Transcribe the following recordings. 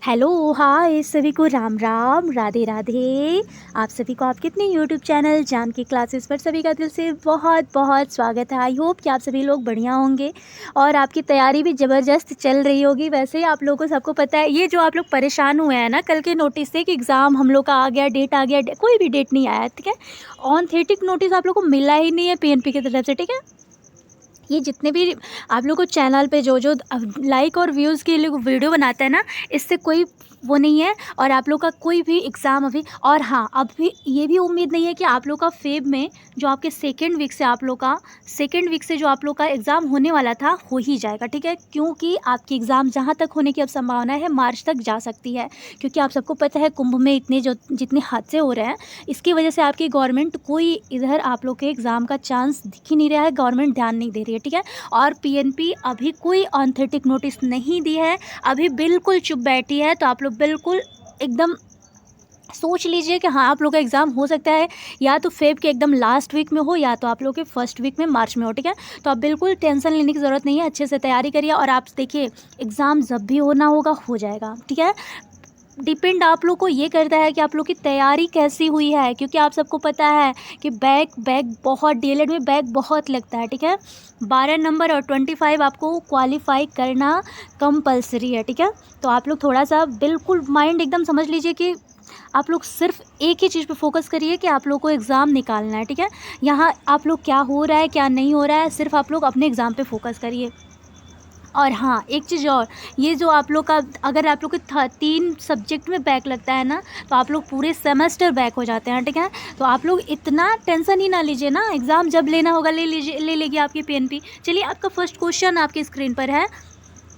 Hello, हाय सभी को राम राम, राधे राधे। आप सभी को आपके अपने यूट्यूब चैनल जानकी क्लासेस पर सभी का दिल से बहुत बहुत स्वागत है। आई होप कि आप सभी लोग बढ़िया होंगे और आपकी तैयारी भी ज़बरदस्त चल रही होगी। वैसे ही आप लोगों को सबको पता है, ये जो आप लोग परेशान हुए हैं ना कल के नोटिस से कि एग्ज़ाम हम लोग का आ गया, डेट आ गया, कोई भी डेट नहीं आया, ठीक है। ऑथेंटिक नोटिस आप लोग को मिला ही नहीं है पीएनपी की तरफ से, ठीक है। ये जितने भी आप लोग को चैनल पे जो जो लाइक और व्यूज़ के लिए वीडियो बनाते हैं ना, इससे कोई वो नहीं है और आप लोग का कोई भी एग्ज़ाम अभी। और हाँ, अभी ये भी उम्मीद नहीं है कि आप लोग का फेब में जो आपके सेकेंड वीक से जो आप लोग का एग्ज़ाम होने वाला था हो ही जाएगा, ठीक है। क्योंकि आपकी एग्ज़ाम जहाँ तक होने की अब संभावना है मार्च तक जा सकती है, क्योंकि आप सबको पता है कुंभ में जितने हादसे हो रहे हैं, इसकी वजह से आपकी गवर्नमेंट कोई इधर आप लोग के एग्ज़ाम का चांस दिख ही नहीं रहा है, गवर्नमेंट ध्यान नहीं दे रही है, ठीक है। और पीएनपी अभी कोई ऑथेंटिक नोटिस नहीं दी है, अभी बिल्कुल चुप बैठी है। तो आप लोग बिल्कुल एकदम सोच लीजिए कि हाँ, आप लोग का एग्ज़ाम हो सकता है या तो फेब के एकदम लास्ट वीक में हो या तो आप लोग के फर्स्ट वीक में मार्च में हो, ठीक है। तो आप बिल्कुल टेंशन लेने की ज़रूरत नहीं है, अच्छे से तैयारी करिए और आप देखिए एग्ज़ाम जब भी होना होगा हो जाएगा, ठीक है। डिपेंड आप लोग को ये करता है कि आप लोग की तैयारी कैसी हुई है, क्योंकि आप सबको पता है कि बैक बहुत डीएलएड में बैक बहुत लगता है, ठीक है। 12 नंबर और 25 आपको क्वालिफाई करना कंपलसरी है, ठीक है। तो आप लोग थोड़ा सा बिल्कुल माइंड एकदम समझ लीजिए कि आप लोग सिर्फ एक ही चीज़ पे फोकस करिए कि आप लोग को एग्ज़ाम निकालना है, ठीक है। यहाँ आप लोग क्या हो रहा है क्या नहीं हो रहा है, सिर्फ आप लोग अपने एग्ज़ाम पे फोकस करिए। और हाँ, एक चीज़ और, ये जो आप लोग का अगर आप लोग के 3 सब्जेक्ट में बैक लगता है ना, तो आप लोग पूरे सेमेस्टर बैक हो जाते हैं, ठीक है। तो आप लोग इतना टेंशन ही ना लीजिए ना, एग्ज़ाम जब लेना होगा ले लेगी आपकी पीएनपी। चलिए, आपका फर्स्ट क्वेश्चन आपकी स्क्रीन पर है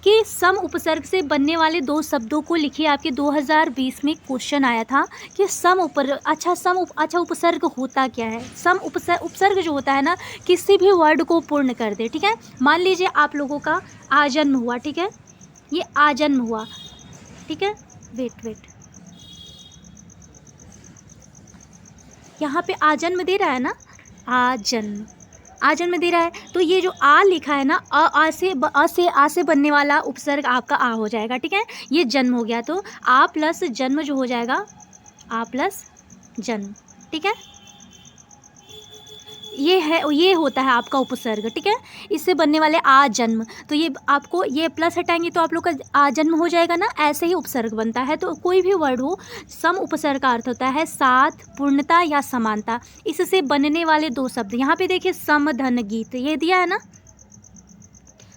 कि सम उपसर्ग से बनने वाले 2 शब्दों को लिखिए। आपके 2020 में क्वेश्चन आया था कि अच्छा उपसर्ग होता क्या है। उपसर्ग जो होता है ना, किसी भी वर्ड को पूर्ण कर दे, ठीक है। मान लीजिए आप लोगों का आजन्म हुआ, ठीक है, ये आजन्म हुआ, ठीक है। वेट, यहाँ पे आजन्म दे रहा है ना, आजन्म दे रहा है, तो ये जो आ लिखा है ना, आ से बनने वाला उपसर्ग आपका आ हो जाएगा, ठीक है। ये जन्म हो गया, तो आ प्लस जन्म जो हो जाएगा, आ प्लस जन्म, ठीक है। ये होता है आपका उपसर्ग, ठीक है। इससे बनने वाले आ जन्म, तो ये आपको ये प्लस हटाएंगे तो आप लोग का आ जन्म हो जाएगा ना, ऐसे ही उपसर्ग बनता है। तो कोई भी वर्ड हो, सम उपसर्ग का अर्थ होता है साथ, पूर्णता या समानता। इससे बनने वाले 2 शब्द यहाँ पे देखिए, समधन गीत, ये दिया है ना,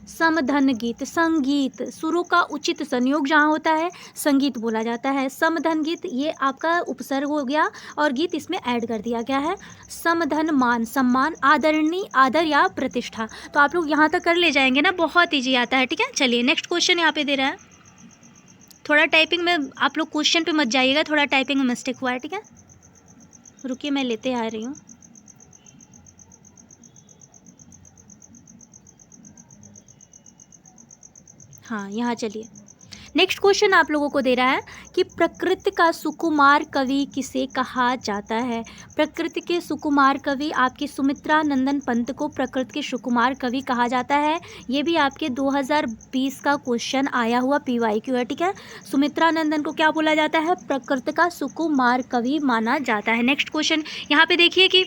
समधन गीत, संगीत, सुरों का उचित संयोग जहाँ होता है संगीत बोला जाता है। समधन गीत ये आपका उपसर्ग हो गया और गीत इसमें ऐड कर दिया गया है। समधन मान, सम्मान, आदरणीय, आदर या प्रतिष्ठा। तो आप लोग यहाँ तक कर ले जाएंगे ना, बहुत ईजी आता है, ठीक है। चलिए, नेक्स्ट क्वेश्चन यहाँ पे दे रहा है। थोड़ा टाइपिंग में आप लोग क्वेश्चन पे मत जाइएगा, थोड़ा टाइपिंग में मिस्टेक हुआ है, ठीक है। रुकिए, मैं लेते आ रही हूँ। हाँ, यहाँ चलिए, नेक्स्ट क्वेश्चन आप लोगों को दे रहा है कि प्रकृति का सुकुमार कवि किसे कहा जाता है। प्रकृति के सुकुमार कवि आपके सुमित्रा नंदन पंत को प्रकृति के सुकुमार कवि कहा जाता है। ये भी आपके 2020 का क्वेश्चन आया हुआ PYQ है, ठीक है। सुमित्रा नंदन को क्या बोला जाता है, प्रकृति का सुकुमार कवि माना जाता है। नेक्स्ट क्वेश्चन यहाँ पे देखिए कि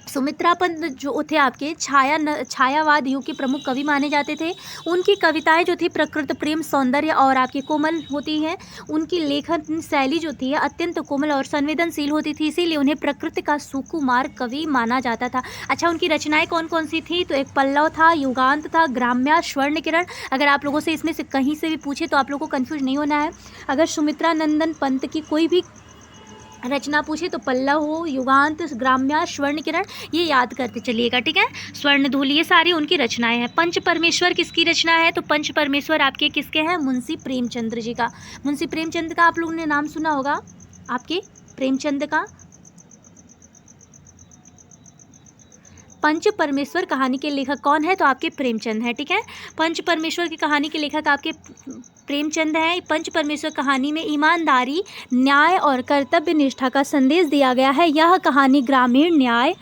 सुमित्रा पंत जो थे आपके छायावाद युग के प्रमुख कवि माने जाते थे। उनकी कविताएं जो थी प्रकृति प्रेम, सौंदर्य और आपकी कोमल होती हैं। उनकी लेखन शैली जो थी अत्यंत कोमल और संवेदनशील होती थी, इसीलिए उन्हें प्रकृति का सुकुमार कवि माना जाता था। अच्छा, उनकी रचनाएं कौन कौन सी थी, तो एक पल्लव था, युगांत था, ग्राम्या, स्वर्ण किरण। अगर आप लोगों से इसमें से कहीं से भी पूछे तो आप लोगों को कन्फ्यूज नहीं होना है। अगर सुमित्रा नंदन पंत की कोई भी रचना पूछे तो पल्लव हो, युगांत, ग्राम्या, स्वर्ण किरण, ये याद करते चलिएगा, ठीक है। स्वर्णधूल, ये सारी उनकी रचनाएं हैं। पंच परमेश्वर किसकी रचना है, तो पंच परमेश्वर आपके किसके हैं, मुंशी प्रेमचंद्र जी का। मुंशी प्रेमचंद का आप लोगों ने नाम सुना होगा, आपके प्रेमचंद का। पंच परमेश्वर कहानी के लेखक कौन है, तो आपके प्रेमचंद है, ठीक है। पंच परमेश्वर की कहानी के लेखक आपके प्रेमचंद है। पंच परमेश्वर कहानी में ईमानदारी, न्याय और कर्तव्य निष्ठा का संदेश दिया गया है। यह कहानी ग्रामीण न्याय,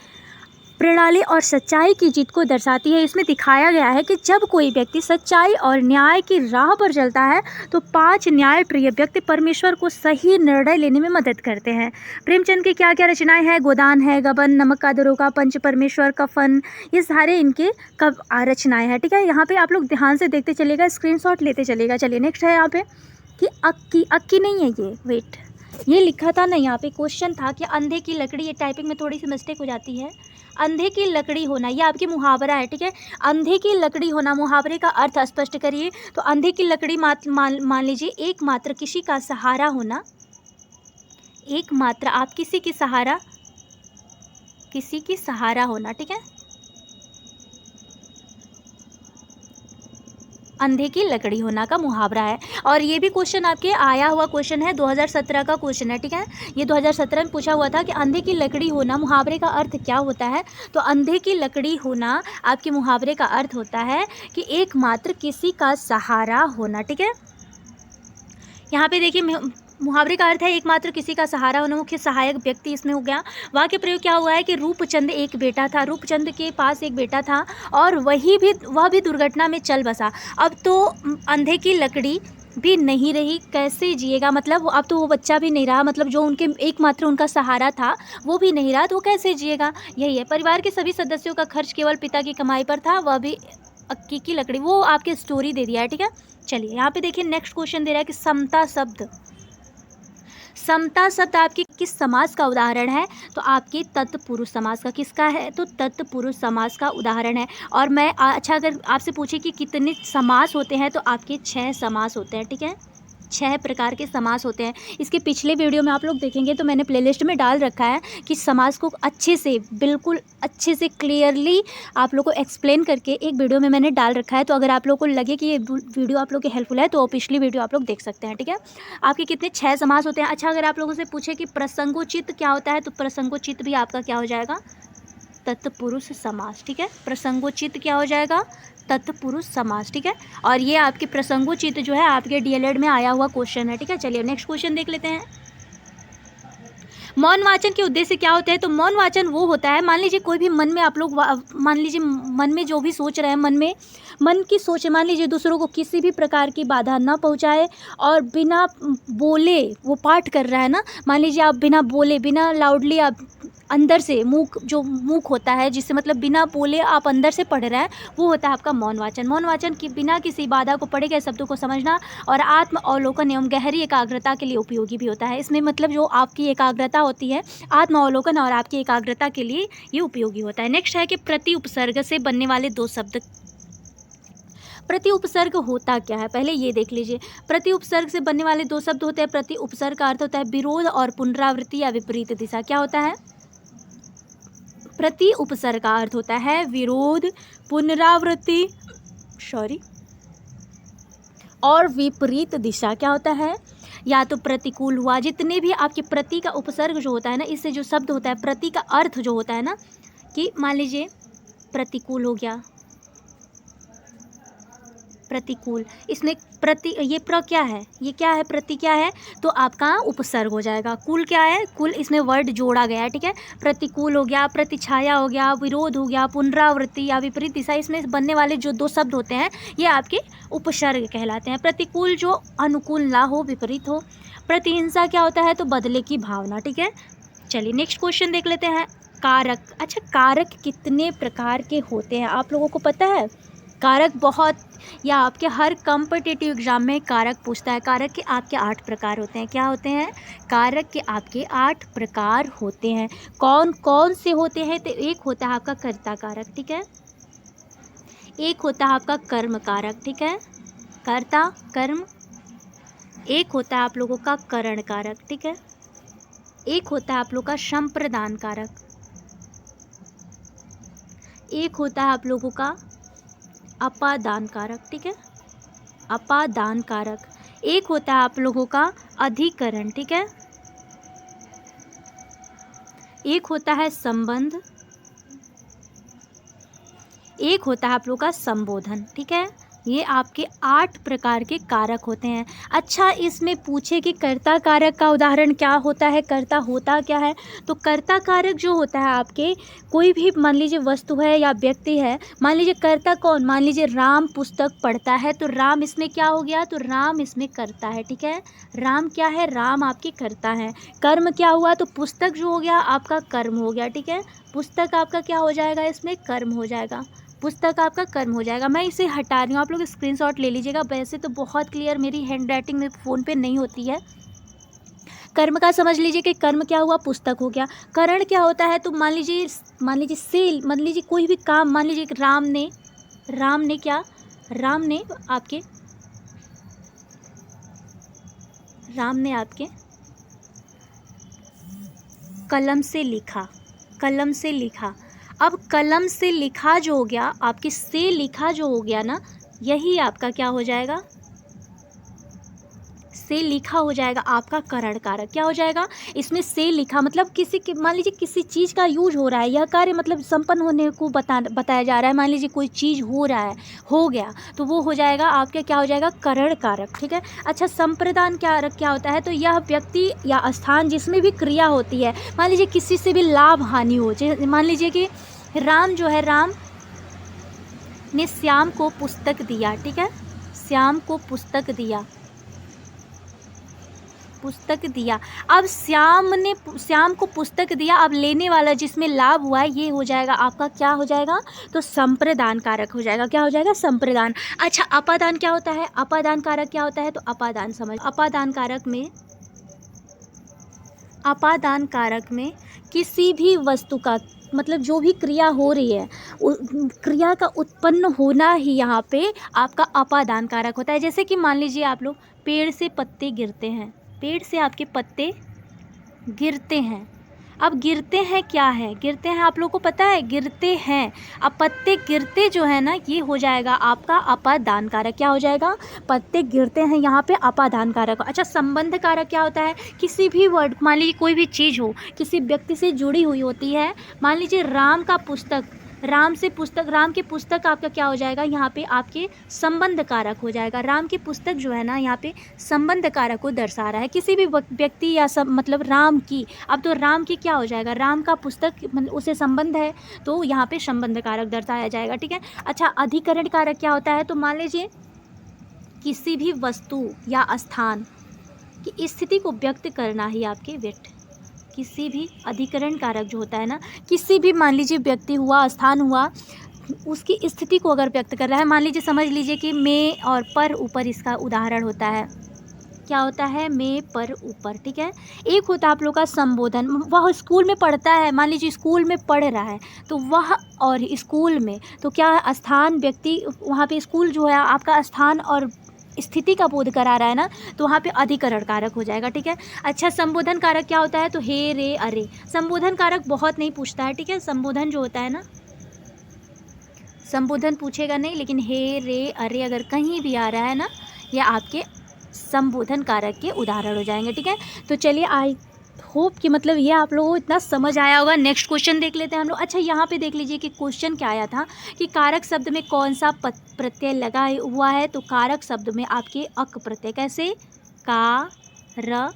प्रणाली और सच्चाई की जीत को दर्शाती है। इसमें दिखाया गया है कि जब कोई व्यक्ति सच्चाई और न्याय की राह पर चलता है तो 5 न्याय प्रिय व्यक्ति परमेश्वर को सही निर्णय लेने में मदद करते हैं। प्रेमचंद की क्या क्या रचनाएं हैं? गोदान है, गबन, नमक का दरोगा, पंच परमेश्वर, कफन, ये सारे इनके कब रचनाएं हैं। ठीक है, यहाँ पे आप लोग ध्यान से देखते चलेगा, स्क्रीनशॉट लेते चलेगा। चलिए नेक्स्ट है यहाँ पे कि अक्की, अक्की नहीं है ये, वेट, ये लिखा था ना, यहाँ पे क्वेश्चन था कि अंधे की लकड़ी, ये टाइपिंग में थोड़ी सी मिस्टेक हो जाती है। अंधे की लकड़ी होना, ये आपकी मुहावरा है। ठीक है, अंधे की लकड़ी होना, मुहावरे का अर्थ स्पष्ट करिए। तो अंधे की लकड़ी मान लीजिए एकमात्र किसी का सहारा होना, एकमात्र आप किसी की सहारा, किसी की सहारा होना। ठीक है, अंधे की लकड़ी होना का मुहावरा है। और ये भी क्वेश्चन आपके आया हुआ क्वेश्चन है, 2017 का क्वेश्चन है। ठीक है, ये 2017 में पूछा हुआ था कि अंधे की लकड़ी होना मुहावरे का अर्थ क्या होता है। तो अंधे की लकड़ी होना आपके मुहावरे का अर्थ होता है कि एकमात्र किसी का सहारा होना। ठीक है, यहाँ पे देखिए मुहावरे का अर्थ है एकमात्र किसी का सहारा होना, मुख्य सहायक व्यक्ति इसमें हो गया। वाक्य प्रयोग क्या हुआ है कि रूपचंद एक बेटा था, रूपचंद के पास एक बेटा था और वह भी दुर्घटना में चल बसा। अब तो अंधे की लकड़ी भी नहीं रही, कैसे जिएगा, मतलब अब तो वो बच्चा भी नहीं रहा, मतलब जो उनके एकमात्र उनका सहारा था वो भी नहीं रहा, तो वो कैसे जिएगा। यही है, परिवार के सभी सदस्यों का खर्च केवल पिता की कमाई पर था, वह भी अक्की की लकड़ी, वो आपके स्टोरी दे दिया है। ठीक है, चलिए यहाँ पे देखिए नेक्स्ट क्वेश्चन दे रहा है कि समता शब्द, समता शब्द आपके किस समास का उदाहरण है। तो आपके तत्पुरुष समास का। किसका है? तो तत्पुरुष समास का उदाहरण है। और मैं अच्छा अगर आपसे पूछे कि कितने समास होते हैं तो आपके 6 समास होते हैं। ठीक है, 6 प्रकार के समास होते हैं। इसके पिछले वीडियो में आप लोग देखेंगे तो मैंने प्लेलिस्ट में डाल रखा है कि समास को अच्छे से, बिल्कुल अच्छे से क्लियरली आप लोग को एक्सप्लेन करके एक वीडियो में मैंने डाल रखा है। तो अगर आप लोग को लगे कि ये वीडियो आप लोग के हेल्पफुल है तो पिछली वीडियो आप लोग देख सकते हैं। ठीक है, आपके कितने 6 समास होते हैं। अच्छा अगर आप लोगों से पूछे कि प्रसंगोचित क्या होता है तो प्रसंगोचित भी आपका क्या हो जाएगा? तत्पुरुष समास। ठीक है, प्रसंगोचित क्या हो जाएगा? तत्पुरुष समास। ठीक है, और ये आपके प्रसंगोचित जो है आपके डीएलएड में आया हुआ क्वेश्चन है। ठीक है, चलिए नेक्स्ट क्वेश्चन देख लेते हैं। मौन वाचन के उद्देश्य क्या होते हैं। तो मौन वाचन वो होता है, मान लीजिए कोई भी मन में आप लोग मान लीजिए मन में जो भी सोच रहे हैं, मन की सोच, मान लीजिए दूसरों को किसी भी प्रकार की बाधा ना पहुंचाए और बिना बोले वो पाठ कर रहा है ना, मान लीजिए आप बिना बोले, बिना लाउडली आप अंदर से मूक होता है, जिससे मतलब बिना बोले आप अंदर से पढ़ रहे हैं, वो होता है आपका मौन वाचन। मौन वाचन की बिना किसी बाधा को पढ़े गए शब्दों को समझना और आत्म अवलोकन एवं गहरी एकाग्रता के लिए उपयोगी भी होता है। इसमें मतलब जो आपकी एकाग्रता होती है, आत्म अवलोकन और आपकी एकाग्रता के लिए ये उपयोगी होता है। नेक्स्ट है कि प्रति उपसर्ग से बनने वाले 2 शब्द। प्रति उपसर्ग होता क्या है, पहले ये देख लीजिए। प्रति उपसर्ग से बनने वाले 2 शब्द होते हैं। प्रति उपसर्ग का अर्थ होता है विरोध और पुनरावृत्ति या विपरीत दिशा। क्या होता है? प्रति उपसर्ग का अर्थ होता है विरोध, पुनरावृत्ति और विपरीत दिशा। क्या होता है? या तो प्रतिकूल हुआ, जितने भी आपके प्रति का उपसर्ग जो होता है ना, इससे जो शब्द होता है, प्रति का अर्थ जो होता है ना, कि मान लीजिए प्रतिकूल हो गया, प्रतिकूल, इसमें प्रति, ये प्र क्या है, ये क्या है, प्रति क्या है, तो आपका उपसर्ग हो जाएगा। कुल क्या है? कुल, इसमें वर्ड जोड़ा गया है। ठीक है, प्रतिकूल हो गया, प्रतिछाया हो गया, विरोध हो गया, पुनरावृत्ति या विपरीत दिशा, इसमें बनने वाले जो 2 शब्द होते हैं ये आपके उपसर्ग कहलाते हैं। प्रतिकूल जो अनुकूल ना हो, विपरीत हो। प्रतिहिंसा क्या होता है? तो बदले की भावना। ठीक है, चलिए नेक्स्ट क्वेश्चन देख लेते हैं। कारक। अच्छा, कारक कितने प्रकार के होते हैं आप लोगों को पता है? कारक बहुत, या आपके हर कॉम्पिटिटिव एग्जाम में कारक पूछता है। कारक के आपके 8 प्रकार होते हैं। क्या होते हैं? कारक के आपके 8 प्रकार होते हैं। कौन कौन से होते हैं? तो एक होता है आपका कर्ता कारक। ठीक है, एक होता है आपका कर्म कारक। ठीक है, कर्ता कर्म। एक होता है आप लोगों का करण कारक। ठीक है, एक होता है आप लोगों का संप्रदान कारक। एक होता है आप लोगों का अपादान कारक। ठीक है, अपादान कारक। एक होता है आप लोगों का अधिकरण। ठीक है, एक होता है संबंध। एक होता है आप लोगों का संबोधन। ठीक है, ये आपके 8 प्रकार के कारक होते हैं। अच्छा, इसमें पूछे कि कर्ता कारक का उदाहरण क्या होता है, कर्ता होता क्या है? तो कर्ता कारक जो होता है आपके, कोई भी मान लीजिए वस्तु है या व्यक्ति है, मान लीजिए कर्ता कौन, मान लीजिए राम पुस्तक पढ़ता है तो राम इसमें क्या हो गया, तो राम इसमें कर्ता है, ठीक है। राम क्या है, राम आपके कर्ता है। कर्म क्या हुआ, तो पुस्तक जो हो गया आपका कर्म हो गया, ठीक है। पुस्तक आपका क्या हो जाएगा, इसमें कर्म हो जाएगा, पुस्तक आपका कर्म हो जाएगा। मैं इसे हटा रही हूँ, आप लोग स्क्रीनशॉट ले लीजिएगा। वैसे तो बहुत क्लियर मेरी हैंड राइटिंग में फ़ोन पे नहीं होती है। कर्म का समझ लीजिए कि कर्म क्या हुआ, पुस्तक हो गया। करण क्या होता है, तो मान लीजिए कोई भी काम, मान लीजिए राम ने आपके कलम से लिखा। अब कलम से लिखा जो हो गया, आपके से लिखा जो हो गया ना, यही आपका क्या हो जाएगा, से लिखा हो जाएगा आपका करण कारक। क्या हो जाएगा, इसमें से लिखा मतलब मान लीजिए किसी चीज़ का यूज हो रहा है, यह कार्य मतलब संपन्न होने को बताया जा रहा है। मान लीजिए कोई चीज़ हो रहा है, हो गया, तो वो हो जाएगा आपके क्या हो जाएगा, करण कारक, ठीक है। अच्छा, संप्रदान कारक क्या होता है, तो यह व्यक्ति या स्थान जिसमें भी क्रिया होती है, मान लीजिए किसी से भी लाभ हानि हो, मान लीजिए कि राम जो है, राम ने श्याम को पुस्तक दिया, ठीक है, श्याम को पुस्तक दिया। अब श्याम को पुस्तक दिया, अब लेने वाला जिसमें लाभ हुआ है, ये हो जाएगा आपका क्या हो जाएगा, तो संप्रदान कारक हो जाएगा। क्या हो जाएगा, संप्रदान। अच्छा, अपादान क्या होता है, अपादान कारक क्या होता है, तो अपादान समझ, अपादान कारक में किसी भी वस्तु का मतलब जो भी क्रिया हो रही है, क्रिया का उत्पन्न होना ही यहाँ पे आपका अपादान कारक होता है। जैसे कि मान लीजिए आप लोग, पेड़ से पत्ते गिरते हैं, पेड़ से आपके पत्ते गिरते हैं। अब गिरते हैं क्या है, गिरते हैं आप लोग को पता है, गिरते हैं। अब पत्ते गिरते जो है ना, ये हो जाएगा आपका अपादान कारक। क्या हो जाएगा, पत्ते गिरते हैं, यहाँ पे अपादान कारक। अच्छा, संबंध कारक क्या होता है, किसी भी वर्ड, मान लीजिए कोई भी चीज़ हो, किसी व्यक्ति से जुड़ी हुई होती है। मान लीजिए राम की पुस्तक आपका क्या हो जाएगा, यहाँ पे आपके संबंध कारक हो जाएगा। राम की पुस्तक जो है ना, यहाँ पे संबंध कारक को दर्शा रहा है, किसी भी व्यक्ति या मतलब राम की। अब तो राम की क्या हो जाएगा, राम का पुस्तक मतलब उसे संबंध है, तो यहाँ पे संबंध कारक दर्शाया जाएगा, ठीक है। अच्छा, अधिकरण कारक क्या होता है, तो मान लीजिए किसी भी वस्तु या स्थान की स्थिति को व्यक्त करना ही आपके व्यक्त, किसी भी अधिकरण कारक जो होता है ना, किसी भी मान लीजिए व्यक्ति हुआ, स्थान हुआ, उसकी स्थिति को अगर व्यक्त कर रहा है, मान लीजिए समझ लीजिए कि में और पर ऊपर इसका उदाहरण होता है। क्या होता है, में पर ऊपर, ठीक है। एक होता है आप लोग का संबोधन, वह स्कूल में पढ़ता है, मान लीजिए स्कूल में पढ़ रहा है, तो वह और स्कूल में, तो क्या है, स्थान व्यक्ति, वहाँ पे स्कूल जो है आपका स्थान और स्थिति का बोध करा रहा है ना, तो वहाँ पे अधिकरण कारक हो जाएगा, ठीक है। अच्छा, संबोधन कारक क्या होता है, तो हे, रे, अरे। संबोधन कारक बहुत नहीं पूछता है, ठीक है। संबोधन जो होता है ना, संबोधन पूछेगा नहीं, लेकिन हे, रे, अरे अगर कहीं भी आ रहा है ना, यह आपके संबोधन कारक के उदाहरण हो जाएंगे, ठीक है। तो चलिए, आई होप कि मतलब ये आप लोगों को इतना समझ आया होगा। नेक्स्ट क्वेश्चन देख लेते हैं हम लोग। अच्छा, यहाँ पे देख लीजिए कि क्वेश्चन क्या आया था कि कारक शब्द में कौन सा प्रत्यय लगा हुआ है, तो कारक शब्द में आपके अक प्रत्यय। कैसे, का, र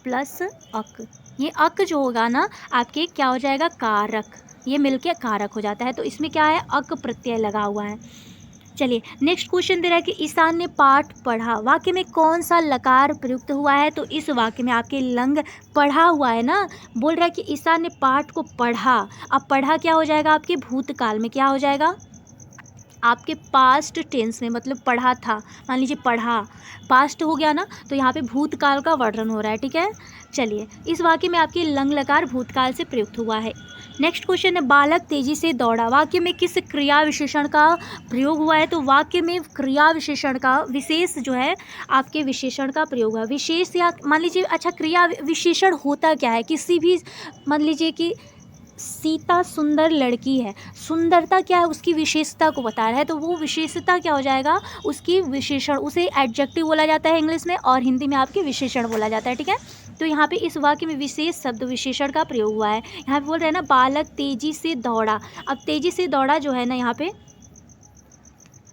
प्लस अक, ये अक जो होगा ना आपके क्या हो जाएगा, कारक, ये मिलके कारक हो जाता है, तो इसमें क्या है, अक प्रत्यय लगा हुआ है। चलिए, नेक्स्ट क्वेश्चन दे रहा है कि ईशान ने पाठ पढ़ा, वाक्य में कौन सा लकार प्रयुक्त हुआ है, तो इस वाक्य में आपके लंग पढ़ा हुआ है ना, बोल रहा है कि ईशान ने पाठ को पढ़ा। अब पढ़ा क्या हो जाएगा, आपके भूतकाल में क्या हो जाएगा, आपके पास्ट टेंस में, मतलब पढ़ा था, मान लीजिए पढ़ा पास्ट हो गया ना, तो यहाँ पे भूतकाल का वर्णन हो रहा है, ठीक है। चलिए, इस वाक्य में आपके लंग लकार भूतकाल से प्रयुक्त हुआ है। नेक्स्ट क्वेश्चन है, बालक तेजी से दौड़ा, वाक्य में किस क्रिया विशेषण का प्रयोग हुआ है, तो वाक्य में क्रिया विशेषण का, विशेष जो है आपके विशेषण का प्रयोग हुआ। विशेष या मान लीजिए, अच्छा, क्रिया विशेषण होता क्या है, किसी भी मान लीजिए कि सीता सुंदर लड़की है, सुंदरता क्या है, उसकी विशेषता को बता रहा है, तो वो विशेषता क्या हो जाएगा, उसकी विशेषण, उसे एडजेक्टिव बोला जाता है इंग्लिश में, और हिंदी में आपके विशेषण बोला जाता है, ठीक है। तो यहाँ पे इस वाक्य में विशेष शब्द विशेषण का प्रयोग हुआ है। यहाँ पे बोल रहे हैं ना, बालक तेजी से दौड़ा। अब तेजी से दौड़ा जो है ना, यहाँ पे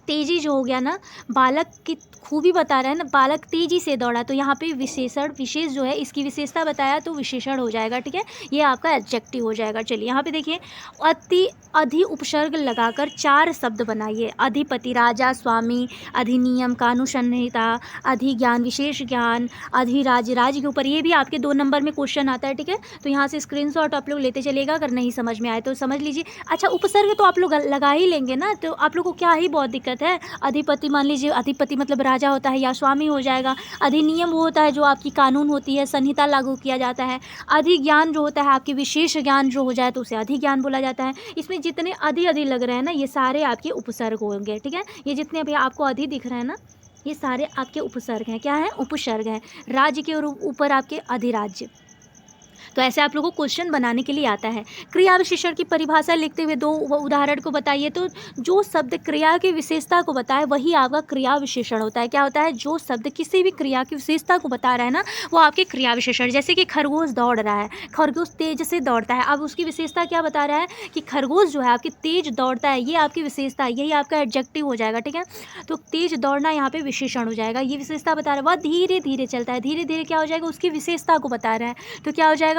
तेजी जो हो गया ना, बालक की खूबी बता रहा है ना, बालक तेजी से दौड़ा, तो यहाँ पे विशेषण, विशेष जो है इसकी विशेषता बताया तो विशेषण हो जाएगा, ठीक है, ये आपका एडजेक्टिव हो जाएगा। चलिए यहाँ पे देखिए, अति अधि उपसर्ग लगाकर 4 शब्द बनाइए। अधिपति, राजा, स्वामी, अधिनियम, कानून संहिता, अधिज्ञान, विशेष ज्ञान, अधिराज्य, राज्य के ऊपर, ये भी आपके 2 नंबर में क्वेश्चन आता है, ठीक है। तो यहाँ से स्क्रीनशॉट आप लोग लेते चलिएगा, अगर नहीं समझ में आए तो समझ लीजिए। अच्छा, उपसर्ग तो आप लोग लगा ही लेंगे ना, तो आप लोग को क्या ही बहुत दिक्कत है। अधिपति मान लीजिए, अधिपति मतलब राजा होता है या स्वामी हो जाएगा। अधिनियम वो होता है जो आपकी कानून होती है, संहिता लागू किया जाता है। अधिज्ञान जो होता है आपकी विशेष ज्ञान जो हो जाए तो उसे अधिज्ञान बोला जाता है। इसमें जितने अधि लग रहे हैं ना, ये सारे आपके उपसर्ग होंगे, ठीक है। ये जितने भी आपको अधि दिख रहे हैं ना, ये सारे आपके उपसर्ग हैं। क्या है? उपसर्ग हैं। राज्य के ऊपर आपके अधिराज्य। तो ऐसे आप लोगों को क्वेश्चन बनाने के लिए आता है। क्रिया विशेषण की परिभाषा लिखते हुए 2 उदाहरण को बताइए। तो जो शब्द क्रिया की विशेषता को बताए वही आपका क्रिया विशेषण होता है। क्या होता है? जो शब्द किसी भी क्रिया की विशेषता को बता रहा है ना, वो आपके क्रिया विशेषण। जैसे कि खरगोश दौड़ रहा है, खरगोश तेज से दौड़ता है। अब उसकी विशेषता क्या बता रहा है कि खरगोश जो है आपकी तेज दौड़ता है, ये आपकी विशेषता है, यही आपका एडजेक्टिव हो जाएगा, ठीक है। तो तेज दौड़ना यहाँ पे विशेषण हो जाएगा, ये विशेषता बता रहा है। वह धीरे धीरे चलता है, धीरे धीरे क्या हो जाएगा? उसकी विशेषता को बता रहा है। तो क्या हो जाएगा?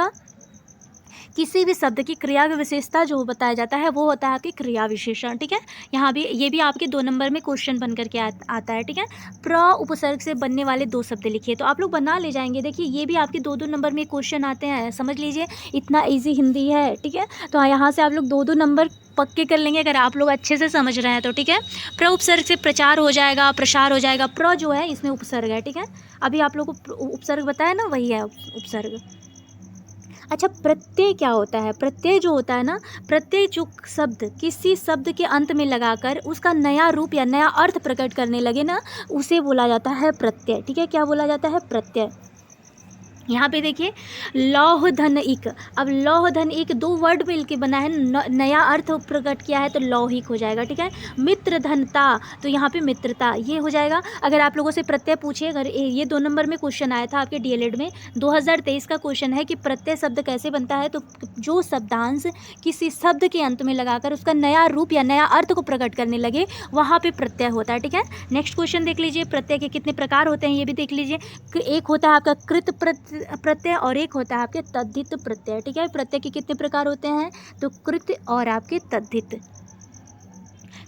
किसी भी शब्द की क्रिया की विशेषता जो बताया जाता है वो होता है आपकी क्रिया विशेषण, ठीक है। यहाँ भी ये भी आपके 2 नंबर में क्वेश्चन बन करके आता है, ठीक है। प्र उपसर्ग से बनने वाले 2 शब्द लिखिए, तो आप लोग बना ले जाएंगे। देखिए ये भी आपके 2-2 नंबर में क्वेश्चन आते हैं, समझ लीजिए, इतना ईजी हिंदी है, ठीक है। तो यहाँ से आप लोग 2-2 नंबर पक्के कर लेंगे अगर आप लोग अच्छे से समझ रहे हैं तो, ठीक है। प्र उपसर्ग से प्रचार हो जाएगा, प्रसार हो जाएगा। प्र जो है इसमें उपसर्ग है, ठीक है। अभी आप लोग को उपसर्ग बताया ना, वही है उपसर्ग। अच्छा, प्रत्यय क्या होता है? प्रत्यय जो होता है ना, प्रत्यय जो शब्द किसी शब्द के अंत में लगाकर उसका नया रूप या नया अर्थ प्रकट करने लगे ना, उसे बोला जाता है प्रत्यय, ठीक है। क्या बोला जाता है? प्रत्यय। यहाँ पे देखिए, लौह धन इक। अब लौह धन इक 2 वर्ड मिल के बना है, नया अर्थ प्रकट किया है तो लौहिक हो जाएगा, ठीक है। मित्र धनता, तो यहाँ पे मित्रता ये हो जाएगा। अगर आप लोगों से प्रत्यय पूछे, अगर ये 2 नंबर में क्वेश्चन आया था आपके डीएलएड में, 2023 का क्वेश्चन है कि प्रत्यय शब्द कैसे बनता है, तो जो शब्दांश किसी शब्द के अंत में लगाकर उसका नया रूप या नया अर्थ को प्रकट करने लगे, वहाँ पे प्रत्यय होता है, ठीक है। नेक्स्ट क्वेश्चन देख लीजिए, प्रत्यय के कितने प्रकार होते हैं ये भी देख लीजिए। एक होता है आपका कृत प्रत्यय और एक होता है आपके तद्धित प्रत्यय, ठीक है। प्रत्यय के कितने प्रकार होते हैं? तो कृत और आपके तद्धित।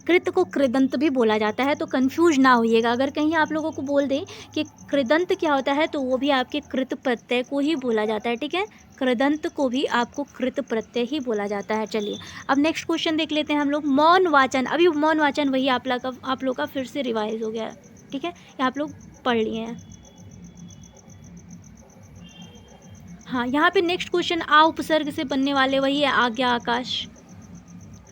कृत को कृदंत भी बोला जाता है, तो कंफ्यूज ना होइएगा। अगर कहीं आप लोगों को बोल दें कि कृदंत क्या होता है, तो वो भी आपके कृत प्रत्यय को ही बोला जाता है, ठीक है। कृदंत को भी आपको कृत प्रत्यय ही बोला जाता है। चलिए अब नेक्स्ट क्वेश्चन देख लेते हैं हम लोग। मौन वाचन। अभी मौन वाचन वही आप लोग का फिर से रिवाइज हो गया है, ठीक है, ये आप लोग पढ़ लिए हैं। हाँ, यहाँ पे नेक्स्ट क्वेश्चन आ उपसर्ग से बनने वाले वही है, आज्ञा, आकाश।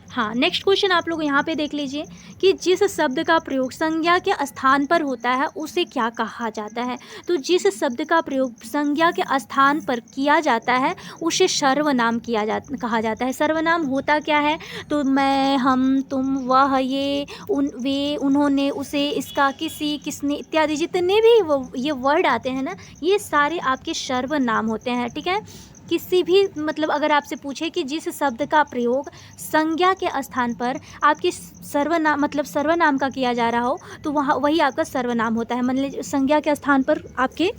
हाँ, नेक्स्ट क्वेश्चन आप लोग यहाँ पे देख लीजिए कि जिस शब्द का प्रयोग संज्ञा के स्थान पर होता है उसे क्या कहा जाता है। तो जिस शब्द का प्रयोग संज्ञा के स्थान पर किया जाता है उसे सर्वनाम कहा जाता है। सर्वनाम होता क्या है? तो मैं, हम, तुम, वह, ये, वे, उन्होंने, उसे, इसका, किसी, किसने इत्यादि जितने भी ये वर्ड आते हैं ना, ये सारे आपके सर्वनाम होते हैं, ठीक है। किसी भी मतलब अगर आपसे पूछे कि जिस शब्द का प्रयोग संज्ञा के स्थान पर आपके सर्वनाम का किया जा रहा हो, तो वही आपका सर्वनाम होता है। मान लीजिए संज्ञा के स्थान पर आपके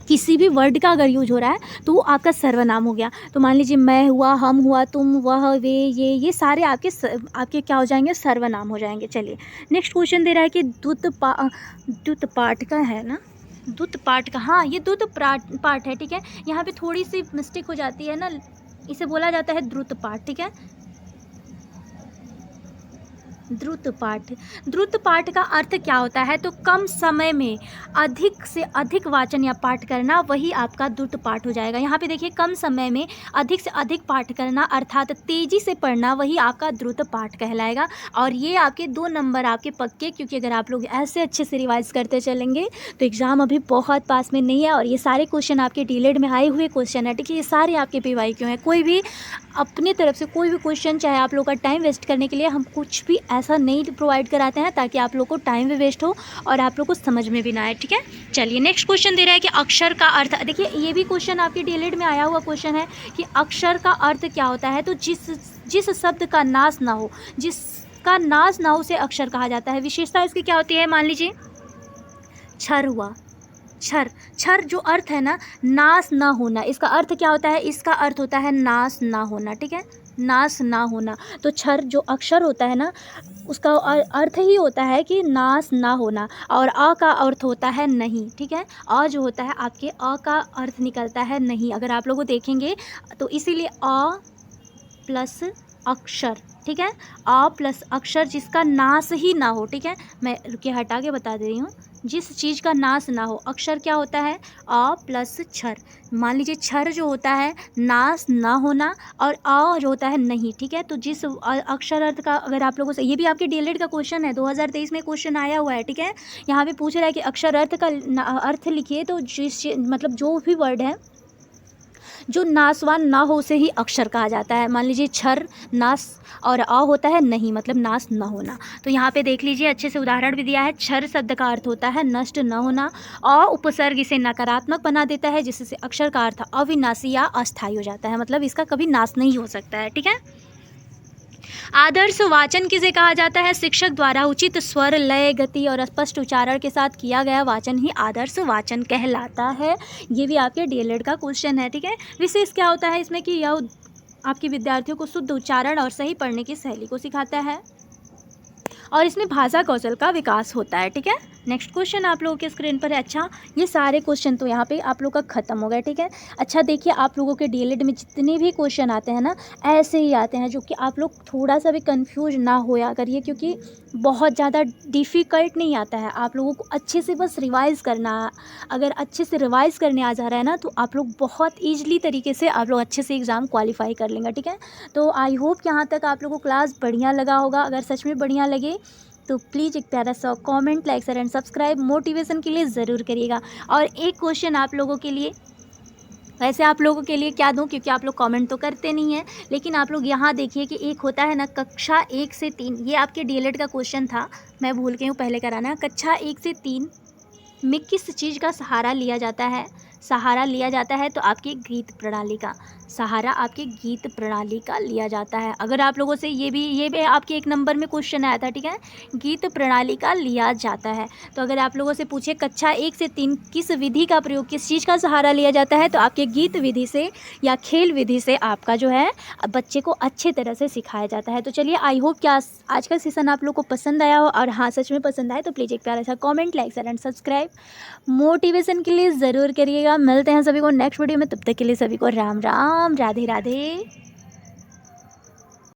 किसी भी वर्ड का अगर यूज हो रहा है तो वो आपका सर्वनाम हो गया। तो मान लीजिए मैं हुआ, हम हुआ, तुम, वह, वे, ये सारे आपके क्या हो जाएंगे? सर्वनाम हो जाएंगे। चलिए नेक्स्ट क्वेश्चन दे रहा है कि द्युत पाठ का है ना, द्युत पाठ का, हाँ ये द्युत पाठ है, ठीक है। यहाँ पे थोड़ी सी मिस्टेक हो जाती है ना, इसे बोला जाता है द्रुत पाठ, ठीक है। द्रुत पाठ। द्रुत पाठ का अर्थ क्या होता है? तो कम समय में अधिक से अधिक वाचन या पाठ करना, वही आपका द्रुत पाठ हो जाएगा। यहाँ पे देखिए, कम समय में अधिक से अधिक पाठ करना अर्थात तेजी से पढ़ना, वही आपका द्रुत पाठ कहलाएगा। और ये आपके 2 नंबर आपके पक्के, क्योंकि अगर आप लोग ऐसे अच्छे से रिवाइज करते चलेंगे तो एग्ज़ाम अभी बहुत पास में नहीं है। और ये सारे क्वेश्चन आपके डीलेड में आए हुए क्वेश्चन है, ठीक है। ये सारे आपके PYQ हैं। कोई भी अपनी तरफ से कोई भी क्वेश्चन, चाहे आप लोग का टाइम वेस्ट करने के लिए, हम कुछ भी ऐसा नहीं प्रोवाइड कराते हैं ताकि आप लोग को टाइम भी वेस्ट हो और आप लोग को समझ में भी ना आए, ठीक है। चलिए नेक्स्ट क्वेश्चन दे रहा है कि अक्षर का अर्थ। देखिए ये भी क्वेश्चन आपके डीएलएड में आया हुआ क्वेश्चन है कि अक्षर का अर्थ क्या होता है। तो जिस शब्द का नाश ना हो, जिस जिसका नाश ना हो उसे अक्षर कहा जाता है। विशेषता इसकी क्या होती है, मान लीजिए क्षर हुआ, क्षर, क्षर जो अर्थ है ना, नाश ना होना, इसका अर्थ क्या होता है, इसका अर्थ होता है नाश ना होना, ठीक है, नाश ना होना। तो क्षर जो अक्षर होता है ना, उसका अर्थ ही होता है कि नाश ना होना, और अ का अर्थ होता है नहीं, ठीक है। अ जो होता है आपके अ का अर्थ निकलता है नहीं, अगर आप लोग देखेंगे तो इसीलिए अ प्लस अक्षर, ठीक है, अ प्लस अक्षर जिसका नाश ही ना हो, ठीक है। मैं रुकिए हटा के बता दे रही हूँ, जिस चीज़ का नाश ना हो, अक्षर क्या होता है, अ प्लस क्षर। मान लीजिए क्षर जो होता है नाश ना होना, और अ जो होता है नहीं, ठीक है। तो जिस अक्षर अर्थ का, अगर आप लोगों से, ये भी आपके डीएलएड का क्वेश्चन है, 2023 में क्वेश्चन आया हुआ है, ठीक है। यहाँ पे पूछ रहा है कि अक्षर अर्थ का अर्थ लिखिए, तो जिस मतलब जो भी वर्ड है जो नाशवान ना हो उसे ही अक्षर कहा जाता है। मान लीजिए क्षर नाश, और अ होता है नहीं, मतलब नाश न होना। तो यहाँ पे देख लीजिए, अच्छे से उदाहरण भी दिया है। क्षर शब्द का अर्थ होता है नष्ट न होना, अ उपसर्ग इसे नकारात्मक बना देता है, जिससे अक्षर का अर्थ अविनाशी या अस्थायी हो जाता है, मतलब इसका कभी नाश नहीं हो सकता है, ठीक है। आदर्श वाचन किसे कहा जाता है, शिक्षक द्वारा उचित स्वर, लय, गति और स्पष्ट उच्चारण के साथ किया गया वाचन ही आदर्श वाचन कहलाता है। ये भी आपके डीएलएड का क्वेश्चन है, ठीक है। विशेष क्या होता है इसमें कि यह आपके विद्यार्थियों को शुद्ध उच्चारण और सही पढ़ने की शैली को सिखाता है, और इसमें भाषा कौशल का विकास होता है, ठीक है। नेक्स्ट क्वेश्चन आप लोगों के स्क्रीन पर है। अच्छा, ये सारे क्वेश्चन तो यहाँ पे आप लोग का ख़त्म हो गया, ठीक है। अच्छा देखिए, आप लोगों के डीएलएड में जितने भी क्वेश्चन आते हैं ना, ऐसे ही आते हैं, जो कि आप लोग थोड़ा सा भी कंफ्यूज ना होया करिए, क्योंकि बहुत ज़्यादा डिफ़िकल्ट नहीं आता है। आप लोगों को अच्छे से बस रिवाइज़ करना है। अगर अच्छे से रिवाइज़ करने आ जा रहा है ना, तो आप लोग बहुत ईजिली तरीके से आप लोग अच्छे से एग्ज़ाम क्वालिफाई कर लेंगे, ठीक है। तो आई होप यहाँ तक आप लोगों को क्लास बढ़िया लगा होगा। अगर सच में बढ़िया लगे तो प्लीज़ एक प्यारा सा comment, like, share and subscribe motivation के लिए ज़रूर करिएगा। और एक क्वेश्चन आप लोगों के लिए, वैसे आप लोगों के लिए क्या दूं, क्योंकि आप लोग कमेंट तो करते नहीं हैं, लेकिन आप लोग यहाँ देखिए कि एक होता है ना कक्षा 1 से 3, ये आपके डीएलएड का क्वेश्चन था, मैं भूल गई हूँ पहले कराना। कक्षा 1 से 3 में किस चीज़ का सहारा लिया जाता है, सहारा लिया जाता है तो आपकी गीत प्रणाली का, सहारा आपके गीत प्रणाली का लिया जाता है। अगर आप लोगों से ये भी आपके 1 नंबर में क्वेश्चन आया था, ठीक है, गीत प्रणाली का लिया जाता है। तो अगर आप लोगों से पूछे कक्षा 1 से 3 किस विधि का प्रयोग, किस चीज़ का सहारा लिया जाता है, तो आपके गीत विधि से या खेल विधि से आपका जो है बच्चे को अच्छे तरह से सिखाया जाता है। तो चलिए, आई होप कि आज का सेशन आप लोग को पसंद आया हो, और हाँ सच में पसंद आए तो प्लीज़ एक प्यारा सा comment, like, share and subscribe motivation के लिए ज़रूर करिएगा। मिलते हैं सभी को नेक्स्ट वीडियो में, तब तक के लिए सभी को राम राम, राधे राधे।